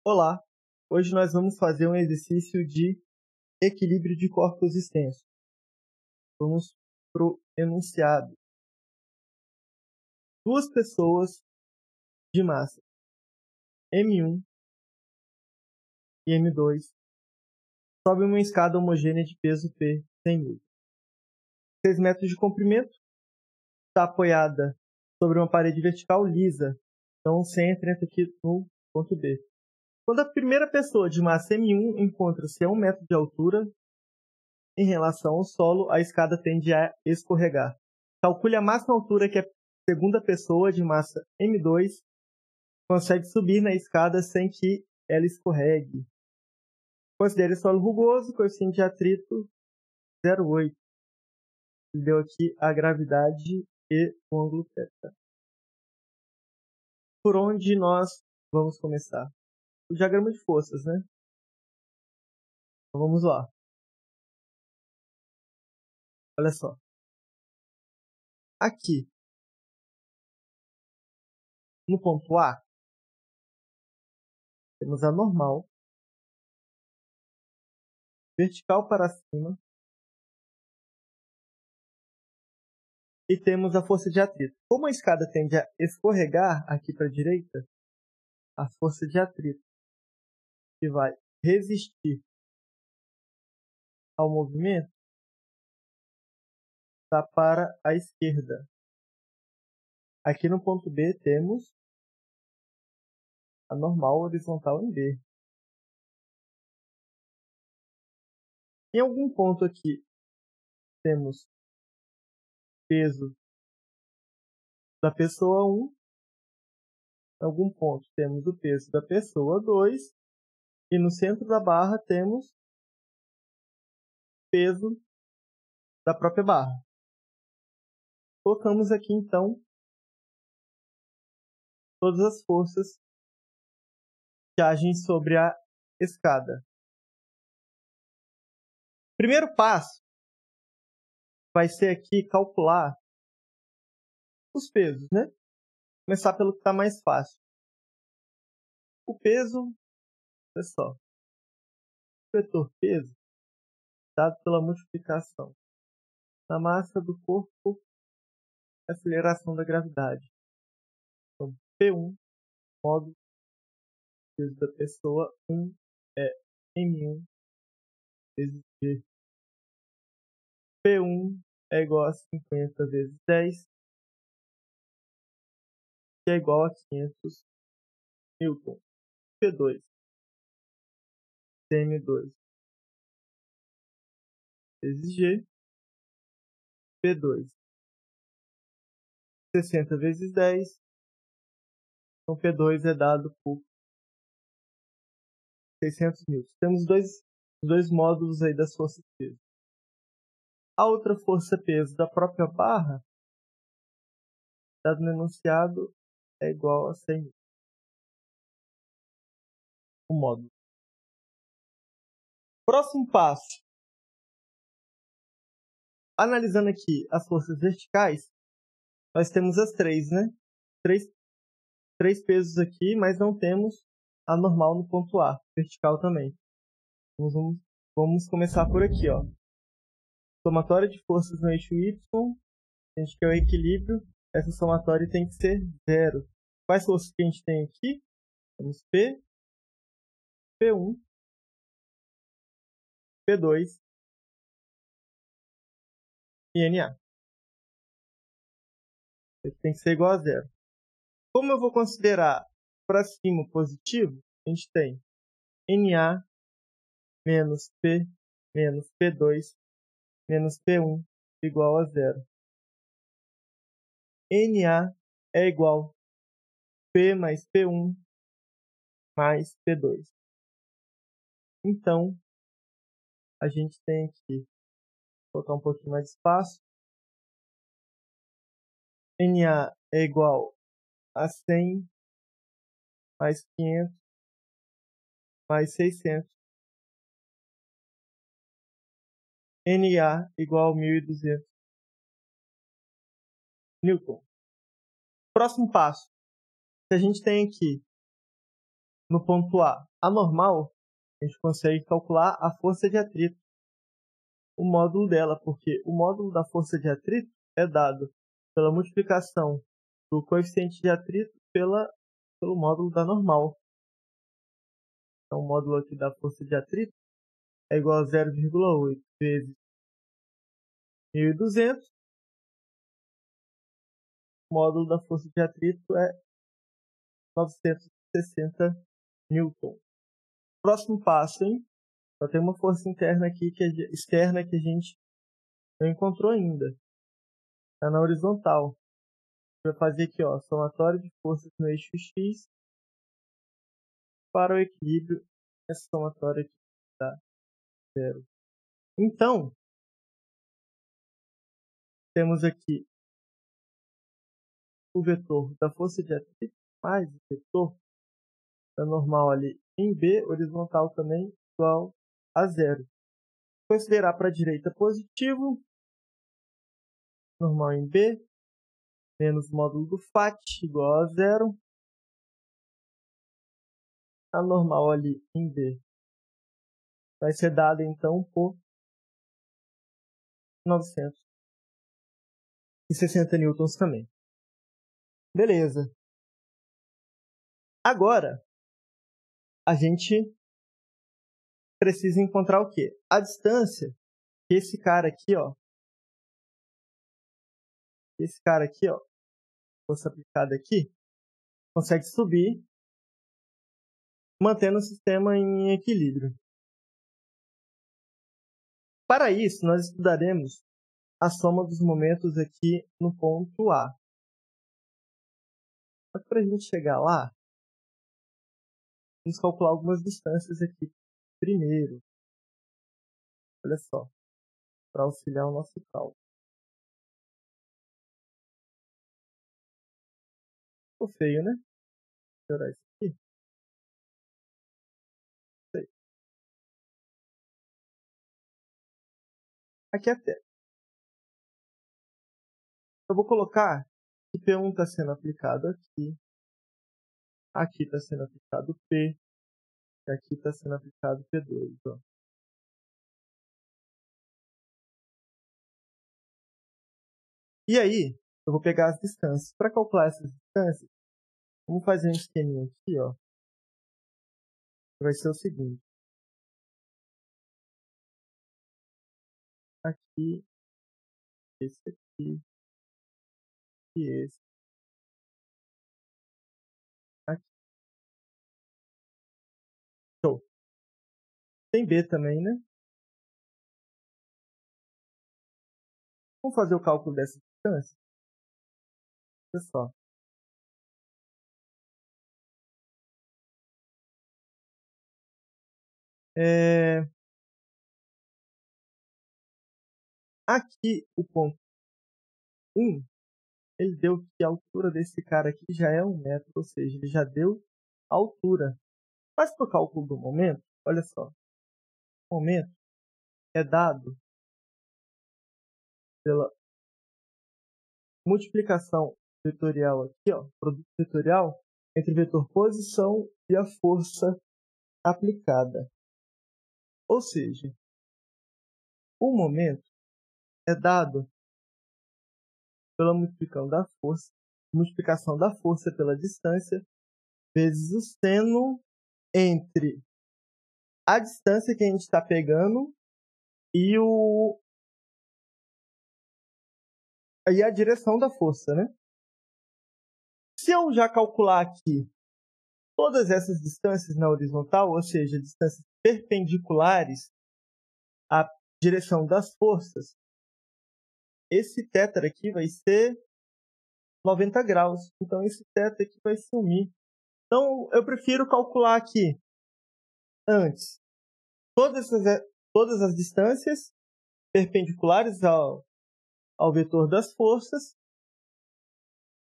Olá, hoje nós vamos fazer um exercício de equilíbrio de corpos extensos. Vamos para o enunciado. Duas pessoas de massa M1 e M2 sobem uma escada homogênea de peso P 100 N. 6 metros de comprimento, está apoiada sobre uma parede vertical lisa, então o centro entra aqui no ponto B. Quando a primeira pessoa de massa M1 encontra-se a 1 metro de altura, em relação ao solo, a escada tende a escorregar. Calcule a máxima altura que a segunda pessoa de massa M2 consegue subir na escada sem que ela escorregue. Considere o solo rugoso, coeficiente de atrito 0,8. Deu aqui a gravidade e o ângulo θ. Por onde nós vamos começar? O diagrama de forças, né? Então vamos lá. Olha só. Aqui, no ponto A, temos a normal, vertical para cima, e temos a força de atrito. Como a escada tende a escorregar aqui para a direita, a força de atrito que vai resistir ao movimento está para a esquerda. Aqui no ponto B temos a normal horizontal em B. Em algum ponto aqui temos peso da pessoa 1. Em algum ponto temos o peso da pessoa 2. E no centro da barra temos peso da própria barra. Colocamos aqui então todas as forças que agem sobre a escada. Primeiro passo vai ser aqui calcular os pesos, né? Começar pelo que está mais fácil. O peso, olha só, o vetor peso dado pela multiplicação da massa do corpo e aceleração da gravidade. Então, P1 módulo peso da pessoa 1 é M1 vezes G. P1 é igual a 50 vezes 10, que é igual a 500 Newton. P2, CM2 vezes G. P2, 60 vezes 10. Então, P2 é dado por 600 newtons. Temos dois módulos aí das forças peso. A outra força peso da própria barra, dado no enunciado, é igual a 100 newtons. O módulo. Próximo passo. Analisando aqui as forças verticais, nós temos as três, né? Três pesos aqui, mas não temos a normal no ponto A, vertical também. Vamos começar por aqui, ó. Somatória de forças no eixo Y, a gente quer o equilíbrio, essa somatória tem que ser zero. Quais forças que a gente tem aqui? Temos P, P1, P2 e NA. Ele tem que ser igual a zero. Como eu vou considerar para cima positivo, a gente tem NA menos P menos P2 menos P1 igual a zero. NA é igual a P mais P1 mais P2. Então, a gente tem que colocar um pouquinho mais de espaço. NA é igual a 100 mais 500 mais 600. NA igual a 1.200 Newton. Próximo passo. Se a gente tem aqui no ponto A normal, a gente consegue calcular a força de atrito, o módulo dela, porque o módulo da força de atrito é dado pela multiplicação do coeficiente de atrito pelo módulo da normal. Então, o módulo aqui da força de atrito é igual a 0,8 vezes 1.200. O módulo da força de atrito é 960 newton. Próximo passo, hein? Só tem uma força interna aqui, externa, que a gente não encontrou ainda. Está na horizontal. A gente vai fazer aqui, ó, somatório de forças no eixo X para o equilíbrio. Essa somatória aqui dá 0. Então, temos aqui o vetor da força de atrito mais o vetor da normal ali em B, horizontal também, igual a 0. Considerar para a direita positivo, normal em B, menos módulo do FAT igual a 0. A normal ali em B vai ser dada então por 960 newtons também. Beleza. Agora, a gente precisa encontrar o quê? A distância que esse cara aqui, ó, força aplicada aqui, consegue subir, mantendo o sistema em equilíbrio. Para isso, nós estudaremos a soma dos momentos aqui no ponto A. Mas para a gente chegar lá, vamos calcular algumas distâncias aqui primeiro. Olha só, para auxiliar o nosso cálculo. Ficou feio, né? Vou melhorar isso aqui. Isso aí. Aqui é a tela. Eu vou colocar que P1 está sendo aplicado aqui. Aqui está sendo aplicado P. E aqui está sendo aplicado P2. Ó. E aí, eu vou pegar as distâncias. Para calcular essas distâncias, vamos fazer um esqueminha aqui, ó. Vai ser o seguinte. Aqui, esse aqui, e esse aqui. Show. Tem B também, né? Vamos fazer o cálculo dessa distância? Olha só. Aqui, o ponto 1, ele deu que a altura desse cara aqui já é 1 metro, ou seja, ele já deu a altura. Mas para o cálculo do momento, olha só, o momento é dado pela multiplicação vetorial aqui, ó, produto vetorial, entre o vetor posição e a força aplicada. Ou seja, o momento é dado pela multiplicação da força pela distância, vezes o seno entre a distância que a gente está pegando e a direção da força, né? Se eu já calcular aqui todas essas distâncias na horizontal, ou seja, distâncias perpendiculares à direção das forças, esse θ aqui vai ser 90 graus. Então, esse θ aqui vai sumir. Então, eu prefiro calcular aqui antes todas as distâncias perpendiculares ao vetor das forças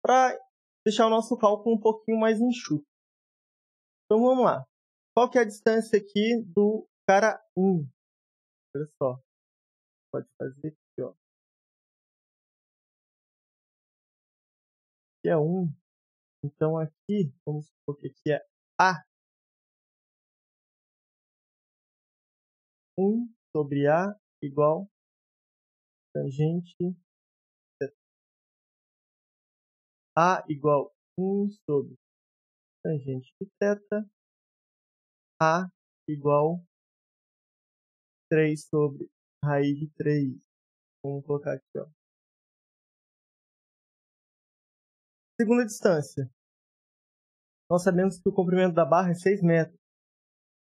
para deixar o nosso cálculo um pouquinho mais enxuto. Então, vamos lá. Qual que é a distância aqui do cara 1? Olha só. Pode fazer aqui, ó. Aqui é 1. Então, aqui, vamos supor que aqui é A. 1 sobre A igual tangente θ. A igual 1 sobre tangente de θ. A igual 3 sobre raiz de 3. Vamos colocar aqui, ó. Segunda distância. Nós sabemos que o comprimento da barra é 6 metros.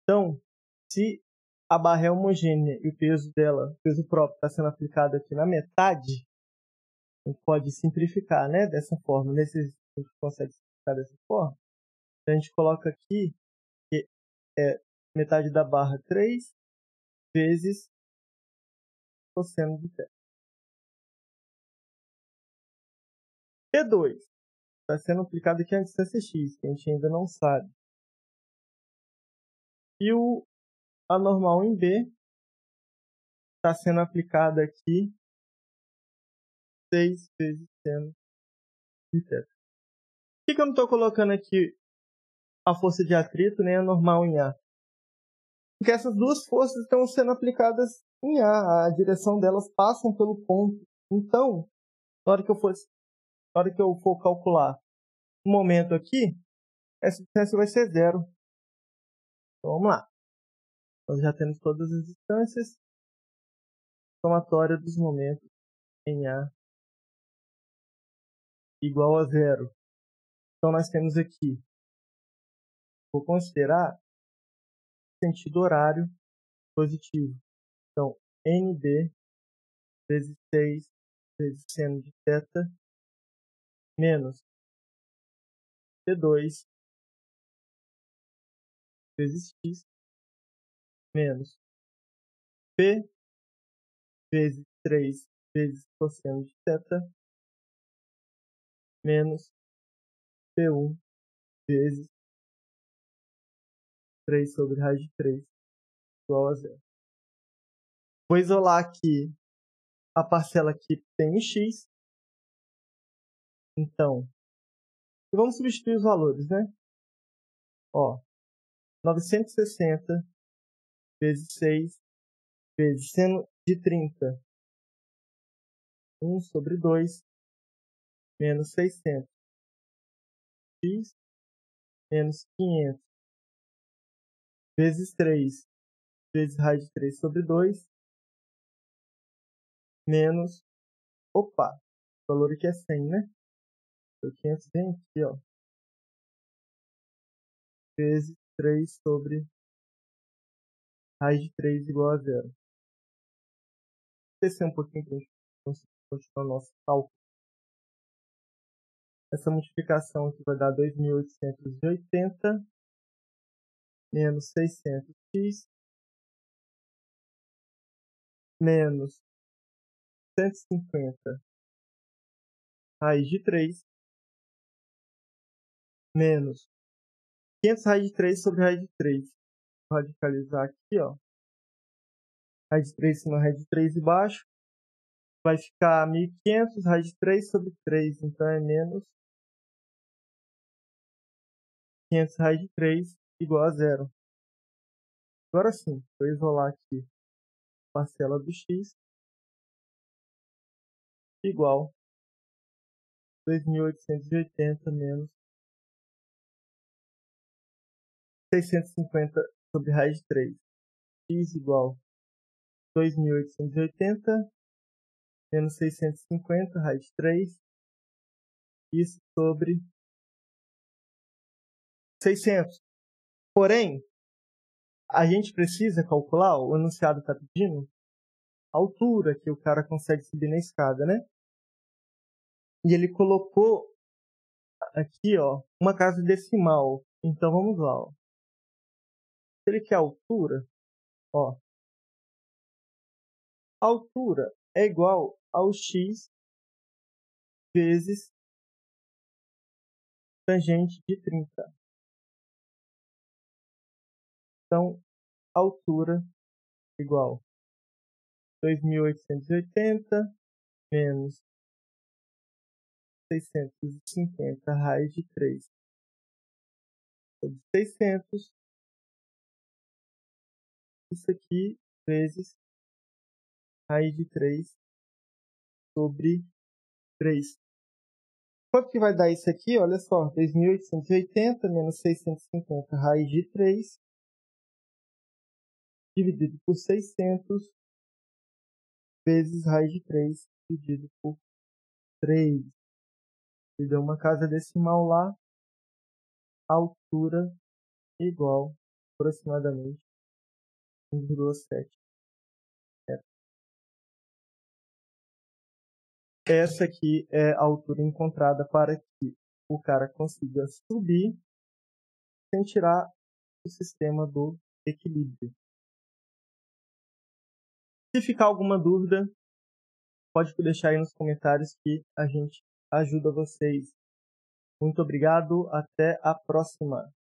Então, se a barra é homogênea e o peso dela, o peso próprio, está sendo aplicado aqui na metade, a gente pode simplificar, né? Dessa forma. Nesse a gente consegue simplificar dessa forma. Então, a gente coloca aqui que é metade da barra 3 vezes cosseno de θ. P2 está sendo aplicado aqui a distância x, que a gente ainda não sabe. E a normal em B está sendo aplicada aqui 6 vezes seno de θ. Por que eu não estou colocando aqui a força de atrito nem a normal em A? Porque essas duas forças estão sendo aplicadas em A direção delas passam pelo ponto. Então, na hora que eu for calcular o momento aqui, essa distância vai ser zero. Então, vamos lá. Nós já temos todas as distâncias. Somatória dos momentos em A igual a zero. Então, nós temos aqui, vou considerar sentido horário positivo. Então, NB vezes 6 vezes seno de θ menos P2 vezes x menos P vezes 3 vezes cosseno de θ menos P1 vezes 3 sobre raiz de 3 igual a zero. Vou isolar aqui a parcela que tem em x. Então, vamos substituir os valores, né? Ó, 960 vezes 6 vezes seno de 30. 1 sobre 2 menos 600. X menos 500 vezes 3 vezes raiz de 3 sobre 2 menos, opa, o valor aqui é 100, né? Então 500 vem aqui, ó, vezes 3 sobre raiz de 3 igual a zero. Vou descer um pouquinho para a gente continuar o nosso cálculo. Essa multiplicação aqui vai dar 2.880 menos 600x menos 150 raiz de 3 menos 500 raiz de 3 sobre raiz de 3. Vou radicalizar aqui, ó. Raiz de 3 em cima, raiz de 3 embaixo. Vai ficar 1.500 raiz de 3 sobre 3. Então, é menos 500 raiz de 3 igual a zero. Agora sim, vou isolar aqui a parcela do x igual 2.880 menos 650 sobre raiz de 3. X igual 2.880 menos 650 raiz de 3. Isso sobre 600. Porém, a gente precisa calcular, o enunciado está pedindo, a altura que o cara consegue subir na escada, né? E ele colocou aqui, ó, uma casa decimal. Então, vamos lá, ó. Se ele quer altura, ó, a altura é igual ao x vezes tangente de 30. Então, altura igual 2.880 menos 650 raiz de 3 sobre 600. Isso aqui vezes raiz de 3 sobre 3. Quanto que vai dar isso aqui? Olha só, 2.880 menos 650 raiz de 3 dividido por 600 vezes raiz de 3 dividido por 3. E deu uma casa decimal lá, altura igual aproximadamente 1,7. Essa aqui é a altura encontrada para que o cara consiga subir sem tirar o sistema do equilíbrio. Se ficar alguma dúvida, pode deixar aí nos comentários que a gente ajuda vocês. Muito obrigado, até a próxima.